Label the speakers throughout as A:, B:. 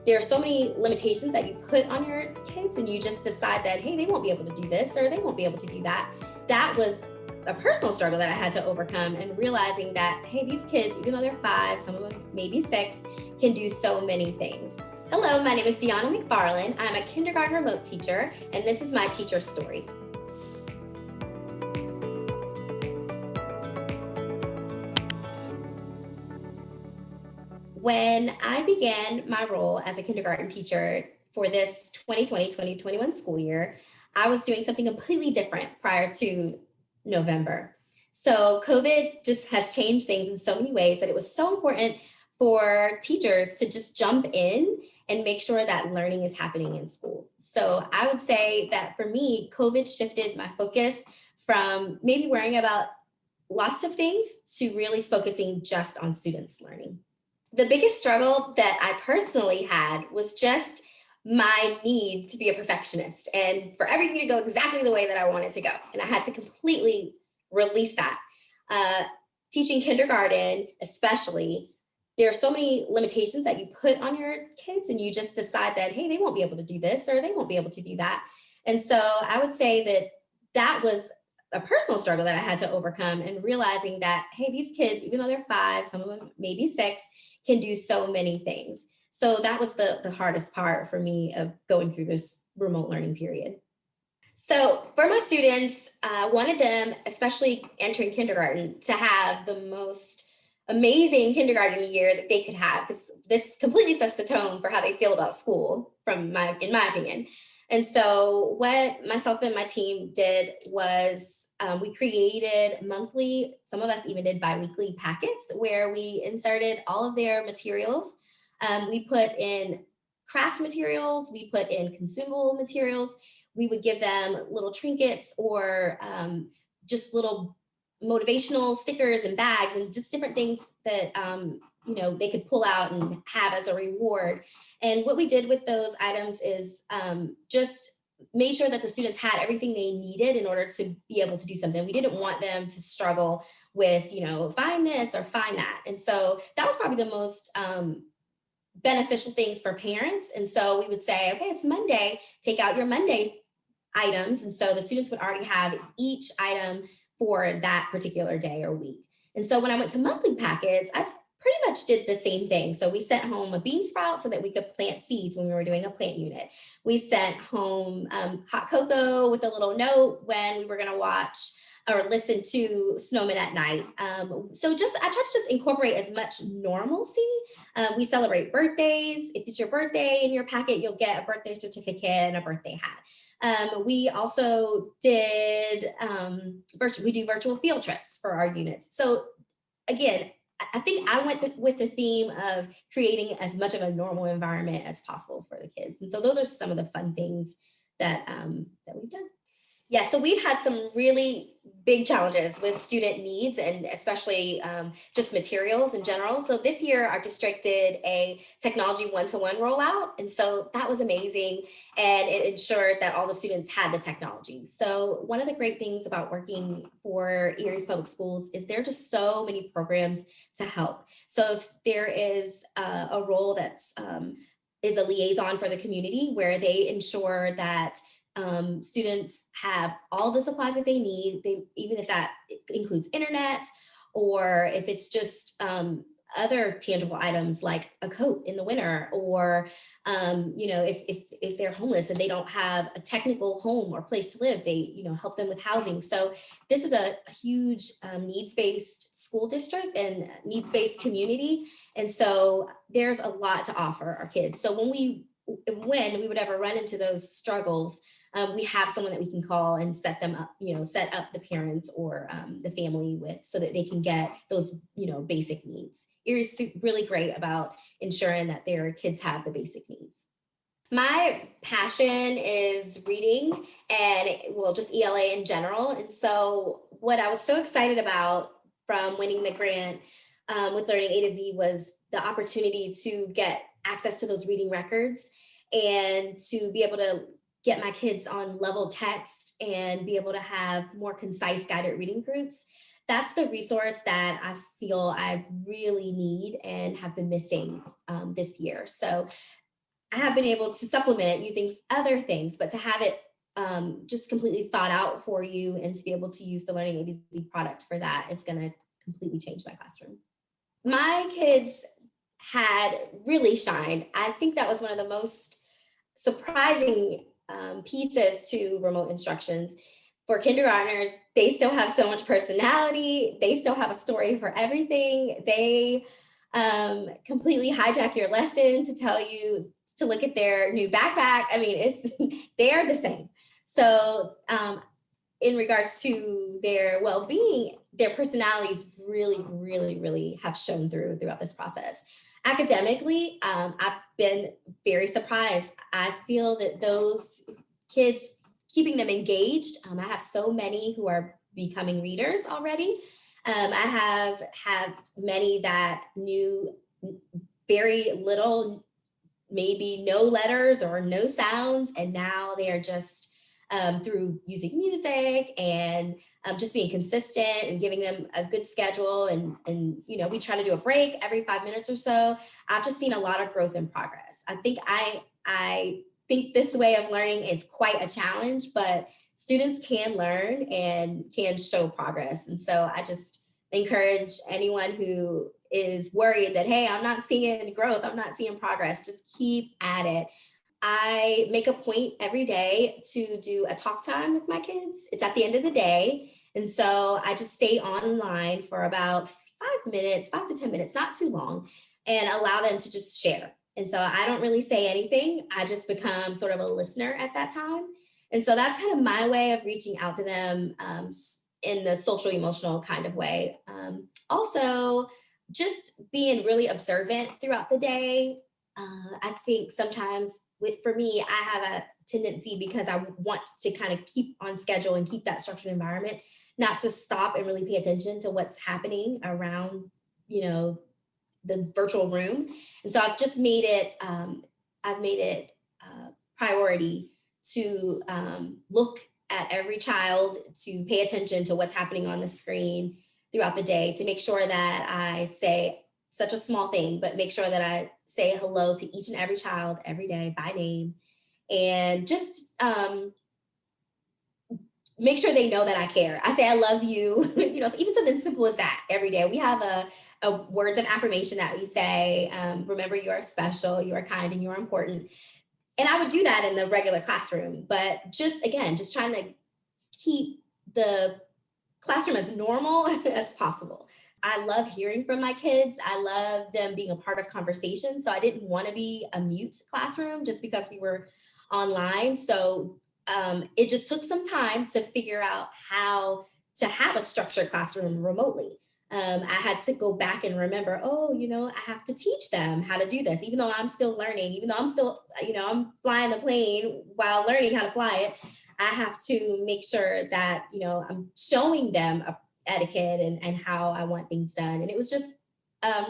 A: there are so many limitations that you put on your kids and you just decide that, hey, they won't be able to do this or they won't be able to do that. That was a personal struggle that I had to overcome, and realizing that, hey, these kids, even though they're 5, some of them maybe 6, can do so many things. Hello, my name is Deanna McFarland. I'm a kindergarten remote teacher, and this is my teacher story. When I began my role as a kindergarten teacher for this 2020-2021 school year, I was doing something completely different prior to November. So, COVID just has changed things in so many ways that it was so important for teachers to just jump in and make sure that learning is happening in schools. So, I would say that for me, COVID shifted my focus from maybe worrying about lots of things to really focusing just on students learning. The biggest struggle that I personally had was just my need to be a perfectionist and for everything to go exactly the way that I wanted to go. And I had to completely release that. Uh, Teaching kindergarten, especially, there are so many limitations that you put on your kids, and you just decide that, hey, they won't be able to do this or they won't be able to do that. And so I would say that that was a personal struggle that I had to overcome, and realizing that, hey, these kids, even though they're 5, some of them maybe 6, can do so many things. So that was the hardest part for me of going through this remote learning period. So for my students, I wanted them, especially entering kindergarten, to have the most amazing kindergarten year that they could have, because this completely sets the tone for how they feel about school, in my opinion. And so what myself and my team did was we created monthly, some of us even did biweekly packets where we inserted all of their materials. We put in craft materials, we put in consumable materials. We would give them little trinkets or just little motivational stickers and bags and just different things that they could pull out and have as a reward. And what we did with those items is just made sure that the students had everything they needed in order to be able to do something. We didn't want them to struggle with, find this or find that. And so that was probably the most beneficial things for parents. And so we would say, okay, it's Monday, take out your Monday items. And so the students would already have each item for that particular day or week. And so when I went to monthly packets, I pretty much did the same thing. So we sent home a bean sprout so that we could plant seeds when we were doing a plant unit. We sent home hot cocoa with a little note when we were going to watch or listen to snowmen at night. So I try to just incorporate as much normalcy. We celebrate birthdays. If it's your birthday in your packet, you'll get a birthday certificate and a birthday hat. We also did we do virtual field trips for our units. So again, I think I went with the theme of creating as much of a normal environment as possible for the kids. And so those are some of the fun things that we've done. Yeah, so we've had some really big challenges with student needs, and especially just materials in general. So this year, our district did a technology one-to-one rollout. And so that was amazing. And it ensured that all the students had the technology. So one of the great things about working for Erie's Public Schools is there are just so many programs to help. So if there is a role that's is a liaison for the community where they ensure that students have all the supplies that they need, even if that includes internet, or if it's just other tangible items like a coat in the winter, or if they're homeless and they don't have a technical home or place to live, they help them with housing. So this is a huge needs-based school district and needs-based community, and so there's a lot to offer our kids. So when we would ever run into those struggles, we have someone that we can call and set them up, set up the parents or the family with, so that they can get those, basic needs. Erie's really great about ensuring that their kids have the basic needs. My passion is reading and, just ELA in general. And so what I was so excited about from winning the grant with Learning A to Z was the opportunity to get access to those reading records and to be able to get my kids on level text and be able to have more concise guided reading groups. That's the resource that I feel I really need and have been missing this year. So I have been able to supplement using other things, but to have it just completely thought out for you and to be able to use the Learning ABC product for that is going to completely change my classroom. My kids had really shined. I think that was one of the most surprising pieces to remote instructions. For kindergartners, they still have so much personality. They still have a story for everything. They completely hijack your lesson to tell you to look at their new backpack. I mean, it's they are the same. So, in regards to their well-being, their personalities really, really, really have shown throughout this process. Academically, I've been very surprised. I feel that those kids, keeping them engaged, I have so many who are becoming readers already. I have many that knew very little, maybe no letters or no sounds, and now they are just through using music and just being consistent and giving them a good schedule. And we try to do a break every 5 minutes or so. I've just seen a lot of growth and progress. I think this way of learning is quite a challenge, but students can learn and can show progress. And so I just encourage anyone who is worried that, hey, I'm not seeing growth, I'm not seeing progress, just keep at it. I make a point every day to do a talk time with my kids. It's at the end of the day. And so I just stay online for about 5 minutes, 5 to 10 minutes, not too long, and allow them to just share. And so I don't really say anything. I just become sort of a listener at that time. And so that's kind of my way of reaching out to them in the social emotional kind of way. Also, just being really observant throughout the day. I think sometimes for me, I have a tendency, because I want to kind of keep on schedule and keep that structured environment, not to stop and really pay attention to what's happening around, the virtual room. And so I've just made it, priority to look at every child, to pay attention to what's happening on the screen throughout the day, to make sure that I say such a small thing, but make sure that I say hello to each and every child every day by name, and just make sure they know that I care. I say I love you, so even something simple as that every day. We have a words of affirmation that we say. Remember, you are special, you are kind, and you are important. And I would do that in the regular classroom, but just trying to keep the classroom as normal as possible. I love hearing from my kids. I love them being a part of conversation. So I didn't want to be a mute classroom just because we were online. So it just took some time to figure out how to have a structured classroom remotely. I had to go back and remember, I have to teach them how to do this, even though I'm still learning, even though I'm still, I'm flying the plane while learning how to fly it. I have to make sure that, I'm showing them a etiquette and how I want things done. And it was just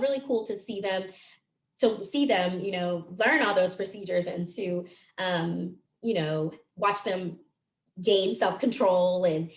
A: really cool to see them, learn all those procedures, and to, watch them gain self-control. And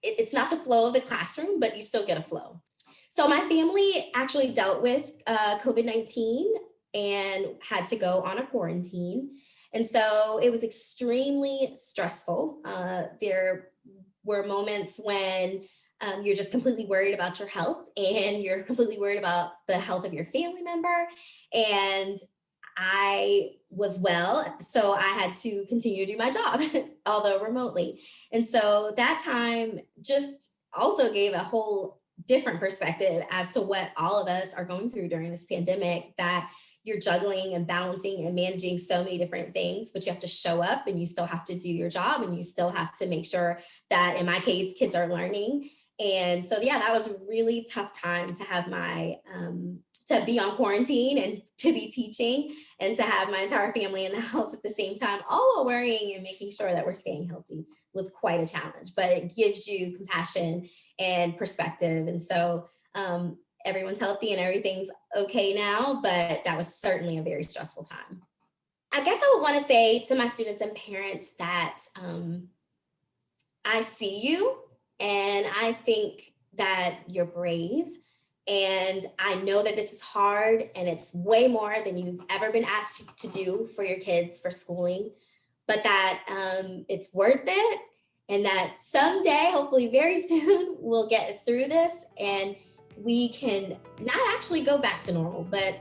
A: it's not the flow of the classroom, but you still get a flow. So my family actually dealt with COVID-19 and had to go on a quarantine. And so it was extremely stressful. There were moments when you're just completely worried about your health, and you're completely worried about the health of your family member. And I was well, so I had to continue to do my job, although remotely. And so that time just also gave a whole different perspective as to what all of us are going through during this pandemic, that you're juggling and balancing and managing so many different things, but you have to show up and you still have to do your job, and you still have to make sure that, in my case, kids are learning. And so, yeah, that was a really tough time to have to be on quarantine and to be teaching, and to have my entire family in the house at the same time, all while worrying and making sure that we're staying healthy, was quite a challenge, but it gives you compassion and perspective. And so, everyone's healthy and everything's okay now, but that was certainly a very stressful time. I guess I would want to say to my students and parents that I see you, and I think that you're brave, And I know that this is hard and it's way more than you've ever been asked to do for your kids for schooling, but that it's worth it. And that someday, hopefully very soon, we'll get through this and we can not actually go back to normal, but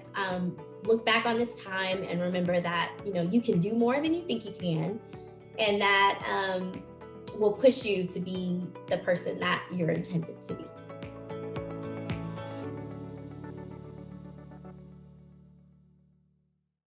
A: look back on this time and remember that, you can do more than you think you can. And that will push you to be the person that you're intended to be.